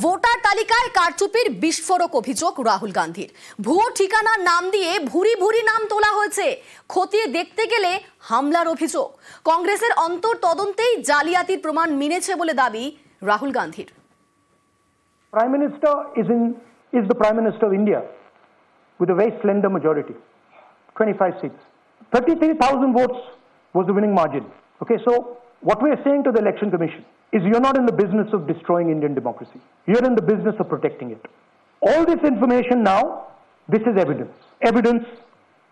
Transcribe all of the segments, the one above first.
Voter তালিকায় কারচুপির বিস্ফোরক অভিযোগ রাহুল গান্ধীর। ভুয়ো ঠিকানার নাম দিয়ে ভুরি ভুরি নাম তোলা হয়েছে। খতিয়ে দেখতে গেলে হামলার অভিযোগ। কংগ্রেসের অন্তর তদন্তেই জালিয়াতির প্রমাণ মিলেছে বলে দাবি রাহুল গান্ধীর। Prime Minister is the Prime Minister of India with a very slender majority, 25 seats. 33,000 votes was the winning margin. Okay, so what we are saying to the Election Commission is you're not in the business of destroying Indian democracy. You're in the business of protecting it. All this information now, this is evidence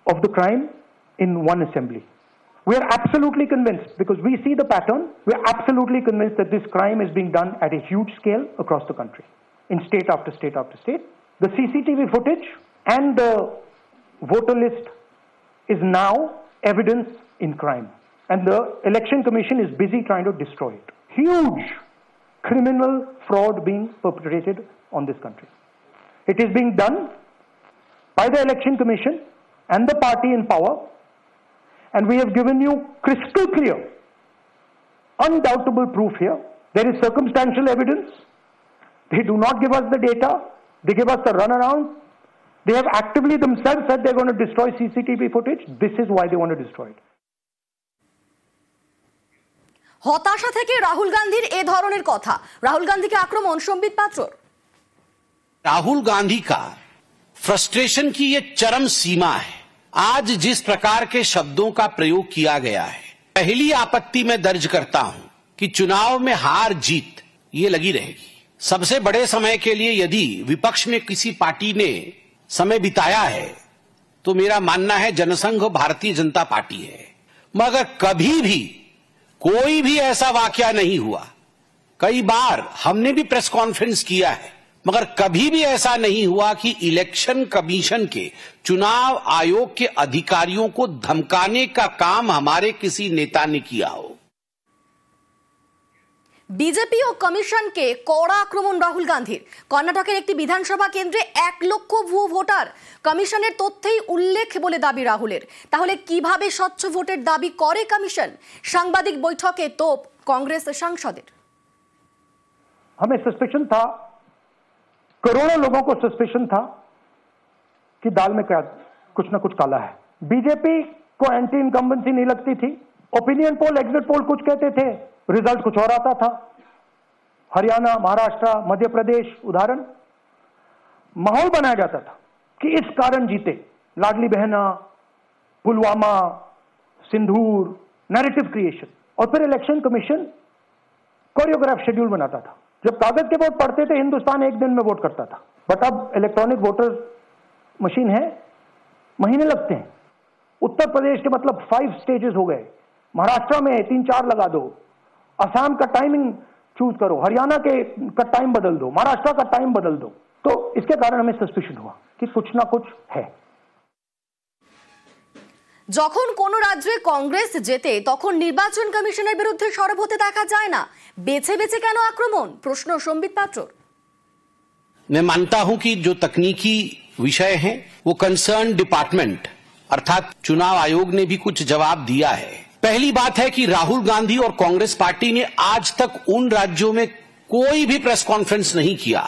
of the crime in one assembly. We are absolutely convinced, because we see the pattern, we are absolutely convinced that this crime is being done at a huge scale across the country, in state after state after state. The CCTV footage and the voter list is now evidence in crime. And the Election Commission is busy trying to destroy it. Huge criminal fraud being perpetrated on this country. It is being done by the Election Commission and the party in power. And we have given you crystal clear, undoubtable proof here. There is circumstantial evidence. They do not give us the data. They give us the runaround. They have actively themselves said they're going to destroy CCTV footage. This is why they want to destroy it. হতাশা থেকে রাহুল গান্ধীর এ ধরনের কথা। রাহুল গান্ধীকে আক্রমণ সম্বিত পাত্রর। राहुल गांधी का frustration की ये चरम सीमा है। आज जिस प्रकार के शब्दों का प्रयोग किया गया है, पहली आपत्ति मैं दर्ज करता हूं कि चुनाव में हार जीत ये लगी रहेगी। सबसे बड़े समय के लिए यदि विपक्ष में किसी पार्टी ने समय बिताया है तो मेरा मानना है जनसंघ भारतीय जनता पार्टी है। मगर कभी भी कोई भी ऐसा वाकया नहीं हुआ। कई बार हमने भी प्रेस कॉन्फ्रेंस किया है, मगर कभी भी ऐसा नहीं हुआ कि इलेक्शन कमीशन के चुनाव आयोग के अधिकारियों को धमकाने का काम हमारे किसी नेता ने किया हो। বিজেপি ও কমিশনকে কড়া আক্রমণ রাহুল গান্ধীর। কর্ণাটকের একটি বিধানসভা কেন্দ্রে 1 লক্ষ ভুয়ো ভোটার, কমিশনের তথ্যেই উল্লেখ বলে দাবি রাহুলের। তাহলে কিভাবে স্বচ্ছ ভোটের দাবি করে কমিশন? সাংবাদিক বৈঠকে তোপ कांग्रेस सांसদের। हमें सस्पेशन था, करोड़ों लोगों को सस्पेशन था कि दाल में क्या कुछ ना कुछ काला है। बीजेपी को एंटी इनकम्बेंसी नहीं लगती थी। ओपिनियन पोल, एग्जिट पोल कुछ कहते थे, रिजल्ट कुछ और आता था। हरियाणा, महाराष्ट्र, मध्य प्रदेश उदाहरण, माहौल बनाया जाता था कि इस कारण जीते। लाडली बहना, पुलवामा, सिंदूर, नैरेटिव क्रिएशन। और फिर इलेक्शन कमीशन कोरियोग्राफ शेड्यूल बनाता था। जब कागज के वोट पड़ते थे, हिंदुस्तान एक दिन में वोट करता था। बट अब इलेक्ट्रॉनिक वोटर मशीन है, महीने लगते हैं। उत्तर प्रदेश के मतलब 5 स्टेजेस हो गए। महाराष्ट्र में 3-4 लगा दो। असम का टाइमिंग चूज करो, हरियाणा का टाइम बदल दो, महाराष्ट्र का टाइम बदल दो। तो इसके कारण हमें सस्पिशन हुआ कि कुछ ना कुछ है। যখন কোন রাজ্যে কংগ্রেস জেতে তখন নির্বাচন কমিশনের বিরুদ্ধে সরব হতে দেখা যায় না। বেছে বেছে কেন আক্রমণ? প্রশ্ন সম্বিত পাত্রর। मैं मानता हूं कि जो तकनीकी विषय हैं वो कंसर्न डिपार्टमेंट अर्थात चुनाव आयोग ने भी कुछ जवाब दिया है। पहली बात है कि राहुल गांधी और कांग्रेस पार्टी ने आज तक उन राज्यों में कोई भी प्रेस कॉन्फ्रेंस नहीं किया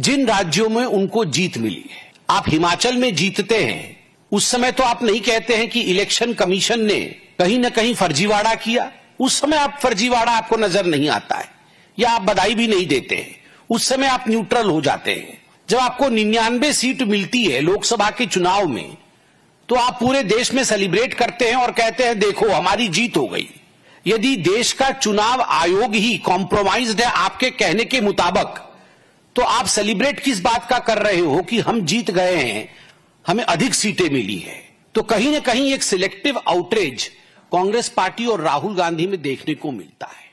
जिन राज्यों में उनको जीत मिली है। आप हिमाचल में जीतते हैं, उस समय तो आप नहीं कहते हैं कि इलेक्शन कमीशन ने कहीं न कहीं फर्जीवाड़ा किया। उस समय आप फर्जीवाड़ा आपको नजर नहीं आता है या आप बधाई भी नहीं देते हैं। उस समय आप न्यूट्रल हो जाते हैं। जब आपको 99 सीट मिलती है लोकसभा के चुनाव में, तो आप पूरे देश में सेलिब्रेट करते हैं और कहते हैं देखो हमारी जीत हो गई। यदि देश का चुनाव आयोग ही कॉम्प्रोमाइज्ड है आपके कहने के मुताबिक, तो आप सेलिब्रेट किस बात का कर रहे हो कि हम जीत गए हैं, हमें अधिक सीटें मिली है। तो कहीं न कहीं एक सिलेक्टिव आउटरीच कांग्रेस पार्टी और राहुल गांधी में देखने को मिलता है।